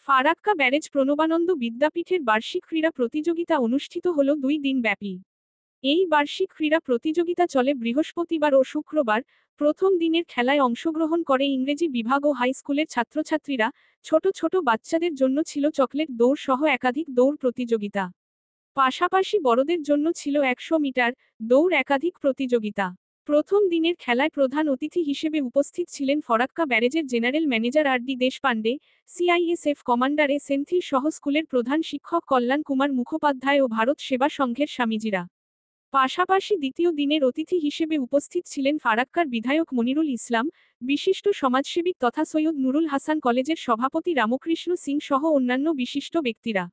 Farakka barrage Pranabananda বিদ্যাপীঠের বার্ষিক ক্রীড়া প্রতিযোগিতা অনুষ্ঠিত হল 2 দিন ব্যাপী। এই বার্ষিক ক্রীড়া প্রতিযোগিতা চলে বৃহস্পতিবার ও শুক্রবার। প্রথম দিনের খেলায় অংশগ্রহণ করে ইংরেজি বিভাগ ও হাই স্কুলের ছাত্রছাত্রীরা। ছোট ছোট বাচ্চাদের জন্য ছিল চকলেট দৌড় সহ একাধিক দৌড় প্রতিযোগিতা। পাশাপাশি বড়দের জন্য ছিল 100 মিটার দৌড় একাধিক প্রতিযোগিতা। প্রথম দিনের খেলায় প্রধান অতিথি হিসেবে উপস্থিত ছিলেন ফরাক্কা ব্যারেজের general manager R D Deshpande, CISF commander Senthil সহ স্কুলের প্রধান শিক্ষক কল্যাণ কুমার মুখোপাধ্যায় ও ভারত সেবা সংঘের স্বামীজিরা। পাশাপাশি দ্বিতীয় দিনের অতিথি হিসেবে উপস্থিত ছিলেন ফারাক্কার বিধায়ক মনিরুল ইসলাম, বিশিষ্ট সমাজসেবিক তথা সৈয়দ নুরুল হাসান কলেজের সভাপতি রামকৃষ্ণ সিং সহ অন্যান্য বিশিষ্ট ব্যক্তিরা।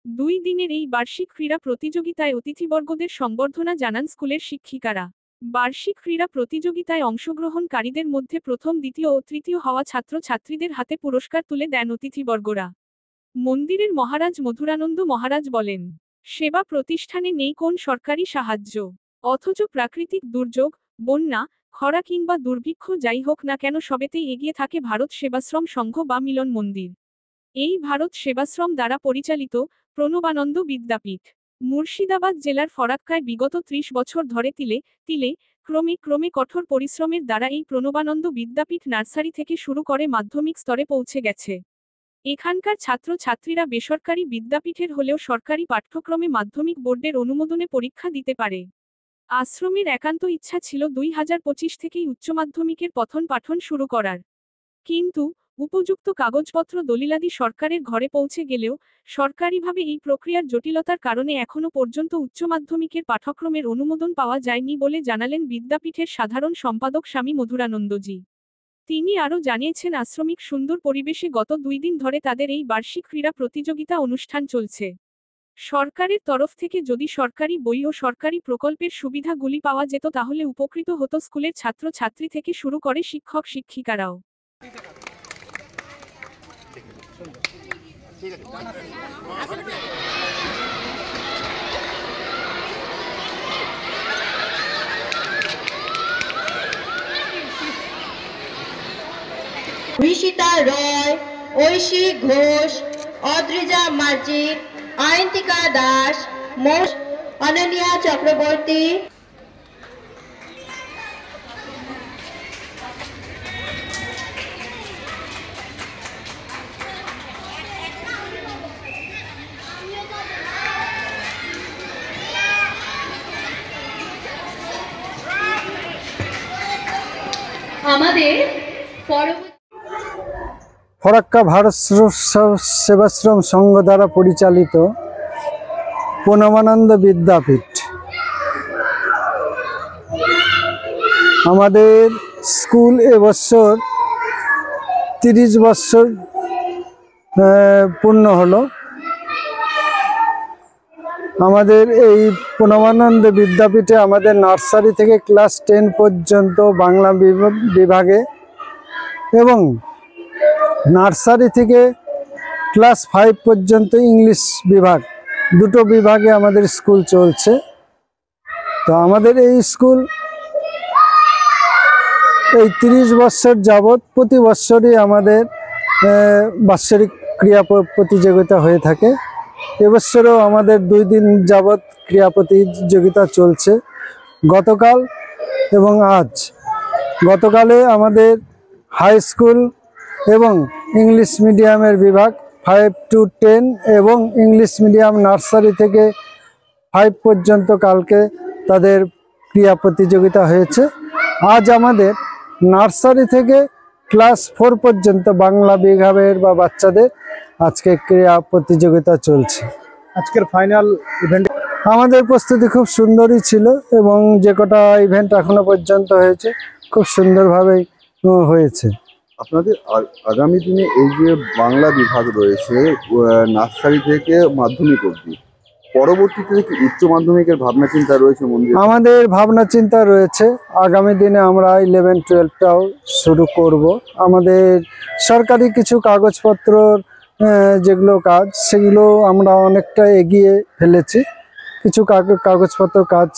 2 দিনের এই বার্ষিক ক্রীড়া প্রতিযোগিতায় অতিথিবর্গদের সংবর্ধনা জানান স্কুলের শিক্ষিকারা। বার্ষিক ক্রীড়া প্রতিযোগিতায় অংশগ্রহণকারীদের মধ্যে প্রথম, দ্বিতীয় ও তৃতীয় হওয়া ছাত্রছাত্রীদের হাতে পুরস্কার তুলে দেন অতিথিবর্গরা। মন্দিরের মহারাজ মধুরানন্দ মহারাজ বলেন, সেবা প্রতিষ্ঠানে নেই কোন সরকারি সাহায্য, অথচ প্রাকৃতিক দুর্যোগ, বন্যা, খরা কিংবা দুর্ভিক্ষ যাই হোক না কেন সবেতেই এগিয়ে থাকে ভারত সেবাশ্রম সংঘ বা মিলন মন্দির। এই ভারত সেবাশ্রম দ্বারা পরিচালিত প্রণবানন্দ বিদ্যাপীঠ মুর্শিদাবাদ জেলার ফরাক্কায় বিগত 30 বছর ধরে তিলে তিলে ক্রমে কঠোর পরিশ্রমের দ্বারা এই প্রণবানন্দ বিদ্যাপীঠ নার্সারি থেকে শুরু করে মাধ্যমিক স্তরে পৌঁছে গেছে। এখানকার ছাত্রছাত্রীরা বেসরকারি বিদ্যাপীঠের হলেও সরকারি পাঠ্যক্রমে মাধ্যমিক বোর্ডের অনুমোদনে পরীক্ষা দিতে পারে। আশ্রমের একান্ত ইচ্ছা ছিল 2025 থেকেই উচ্চমাধ্যমিকের পঠন পাঠন শুরু করার, কিন্তু উপযুক্ত কাগজপত্র দলিলাদি সরকারের ঘরে পৌঁছে গেলেও সরকারিভাবে এই প্রক্রিয়ার জটিলতার কারণে এখনো পর্যন্ত উচ্চমাধ্যমিকের পাঠ্যক্রমের অনুমোদন পাওয়া যায়নি বলে জানালেন বিদ্যাপীঠের সাধারণ সম্পাদক স্বামী মধুরানন্দজি। তিনি আরও জানিয়েছেন, আশ্রমিক সুন্দর পরিবেশে গত 2 দিন ধরে তাদের এই বার্ষিক ক্রীড়া প্রতিযোগিতা অনুষ্ঠান চলছে। সরকারের তরফ থেকে যদি সরকারি বই ও সরকারি প্রকল্পের সুবিধাগুলি পাওয়া যেত তাহলে উপকৃত হতো স্কুলের ছাত্রছাত্রী থেকে শুরু করে শিক্ষক শিক্ষিকারাও। ঋষিতা রয়, ঐশী ঘোষ, অদ্রিজা মার্জিত, আয়ন্তিকা দাস, অনন্যা চক্রবর্তী। আমাদের ফরাক্কা ভারত সেবাশ্রম সংঘ দ্বারা পরিচালিত প্রণবানন্দ বিদ্যাপীঠ আমাদের স্কুল এবছর 30 বছর পূর্ণ হলো। আমাদের এই প্রণবানন্দ বিদ্যাপীঠে আমাদের নার্সারি থেকে ক্লাস 10 পর্যন্ত বাংলা বিভাগে এবং নার্সারি থেকে ক্লাস 5 পর্যন্ত ইংলিশ বিভাগ, দুটো বিভাগে আমাদের স্কুল চলছে। তো আমাদের এই স্কুল এই 30 বছর যাবৎ প্রতি বছরই আমাদের বাৎসরিক ক্রীড়া প্রতিযোগিতা হয়ে থাকে। এবছরও আমাদের 2 দিন যাবৎ ক্রীড়া প্রতিযোগিতা চলছে, গতকাল এবং আজ। গতকালে আমাদের হাই স্কুল এবং ইংলিশ মিডিয়ামের বিভাগ 5 to 10 এবং ইংলিশ মিডিয়াম নার্সারি থেকে 5 পর্যন্ত কালকে তাদের ক্রীড়া প্রতিযোগিতা হয়েছে। আজ আমাদের নার্সারি থেকে ক্লাস 4 পর্যন্ত বাংলা বিভাগের বা বাচ্চাদের আজকে ক্রীড়া প্রতিযোগিতা চলছে। আজকের ফাইনাল ইভেন্ট আমাদের প্রস্তুতি খুব সুন্দরই ছিল এবং যে কটা ইভেন্ট এখনো পর্যন্ত হয়েছে খুব সুন্দরভাবেই হয়েছে। আপনাদের আগামী দিনে এই যে বাংলা বিভাগ রয়েছে নার্সারি থেকে মাধ্যমিক অবধি, পরবর্তীতে কি উচ্চ মাধ্যমিকের ভাবনা চিন্তা রয়েছে? আমাদের ভাবনা চিন্তা রয়েছে, আগামী দিনে আমরা 11-12টাও শুরু করব। আমাদের সরকারি কিছু কাগজপত্র যেগুলো কাজ সেগুলো আমরা অনেকটা এগিয়ে ফেলেছি, কিছু কাগজপত্র কাজ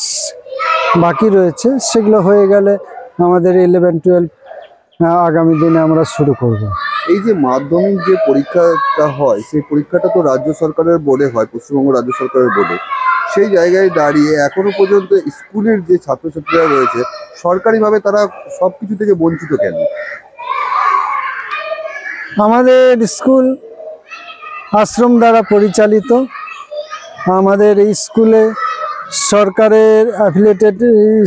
বাকি রয়েছে, সেগুলো হয়ে গেলে আমাদের 11-12 আগামী দিনে আমরা শুরু করব। এই যে মাধ্যমিক যে পরীক্ষাটা হয়, সেই পরীক্ষাটা তো রাজ্য সরকারের বোর্ডে হয়, পশ্চিমবঙ্গ রাজ্য সরকারের বোর্ডে। সেই জায়গায় দাঁড়িয়ে এখনো পর্যন্ত স্কুলের যে ছাত্রছাত্রীরা রয়েছে সরকারিভাবে তারা সবকিছু থেকে বঞ্চিত কেন? আমাদের স্কুল আশ্রম দ্বারা পরিচালিত। আমাদের এই স্কুলে সরকারের অ্যাফিলিয়েটেড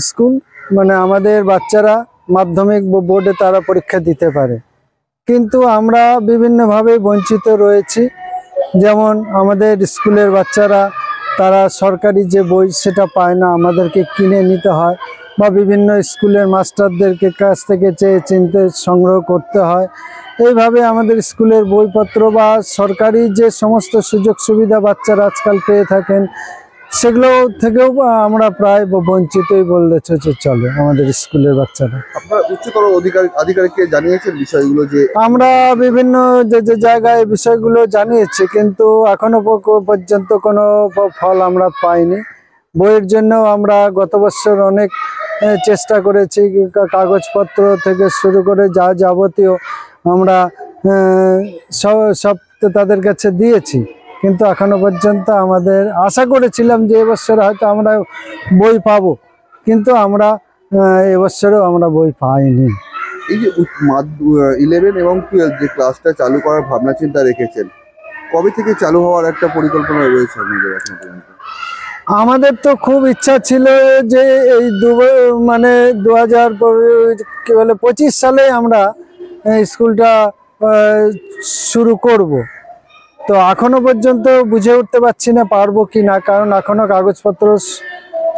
স্কুল, মানে আমাদের বাচ্চারা মাধ্যমিক বোর্ডে তারা পরীক্ষা দিতে পারে, কিন্তু আমরা বিভিন্নভাবে বঞ্চিত রয়েছি। যেমন আমাদের স্কুলের বাচ্চারা তারা সরকারি যে বই সেটা পায় না, আমাদেরকে কিনে নিতে হয়, বা বিভিন্ন স্কুলের মাস্টারদেরকে কাছ থেকে চেয়ে চিনতে সংগ্রহ করতে হয়। এইভাবে আমাদের স্কুলের বইপত্র বা সরকারি যে সমস্ত সুযোগ সুবিধা বাচ্চারা আজকাল পেয়ে থাকেন সেগুলো থেকেও আমরা প্রায় বঞ্চিতই বললে চলে আমাদের স্কুলের বাচ্চারা। আপনারা উচ্চতর আধিকারিককে জানিয়েছেন বিষয়গুলো? যে আমরা বিভিন্ন যে জায়গায় বিষয়গুলো জানিয়েছি, কিন্তু এখনো পর্যন্ত কোনো ফল আমরা পাইনি। বইয়ের জন্য আমরা গত বছর অনেক চেষ্টা করেছি, কাগজপত্র থেকে শুরু করে যা যাবতীয় আমরা সব তাদের কাছে দিয়েছি, কিন্তু এখনো পর্যন্ত আমাদের আশা করেছিলাম যে এবছর হয়তো আমরা বই পাবো, কিন্তু আমরা এবছরও আমরা বই পাইনি। এই যে 11 এবং 12 যে ক্লাসটা চালু করার ভাবনা চিন্তা রেখেছেন, কবে থেকে চালু হওয়ার একটা পরিকল্পনা রয়েছে আপনাদের এখনো পর্যন্ত? আমাদের তো খুব ইচ্ছা ছিল যে এই 2025 সালে আমরা স্কুলটা শুরু করব। তো এখনো পর্যন্ত বুঝে উঠতে পারছি না পারবো কি না, কারণ এখনো কাগজপত্র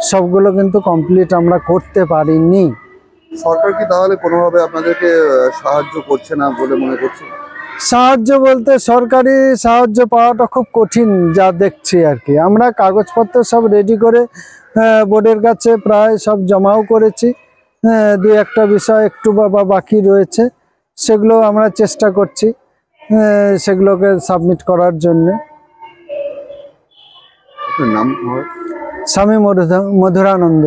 সবগুলো কিন্তু কমপ্লিট আমরা করতে পারিনি। সরকার কি তাহলে কোনোভাবে আপনাদেরকে সাহায্য করছে না বলে মনে করছেন? সাহায্য বলতে সরকারি সাহায্য পাওয়াটা খুব কঠিন যা দেখছি আর কি। আমরা কাগজপত্র সব রেডি করে বোর্ডের কাছে প্রায় সব জমাও করেছি, দুই একটা বিষয় একটু বা বাকি রয়েছে, সেগুলো আমরা চেষ্টা করছি সেগুলোকে সাবমিট করার জন্য। আপনার নাম? স্বামী মধুরানন্দ।